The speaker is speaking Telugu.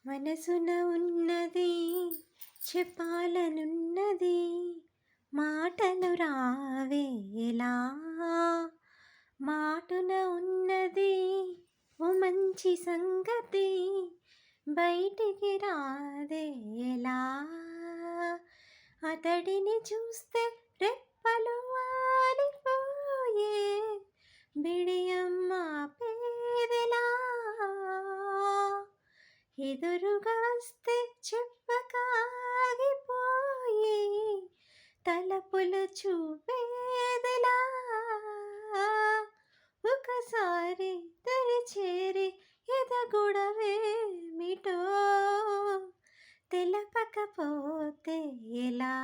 మనసున ఉన్నది చెప్పాలనున్నది, మాటలు రావేలా. మాటున ఉన్నది ఓ మంచి సంగతి, బయటికి రాదేలా. అతడిని చూస్తే రెప్పలు వాలిపోయే, బిడియం ఆపేదెలా. ఎదురుగా వస్తే చెప్పకాగిపోయి, తలపులు చూపేదెలా. ఒకసారి దరిచేరి ఎదగొడవేమిటో తెలపకపోతే ఎలా.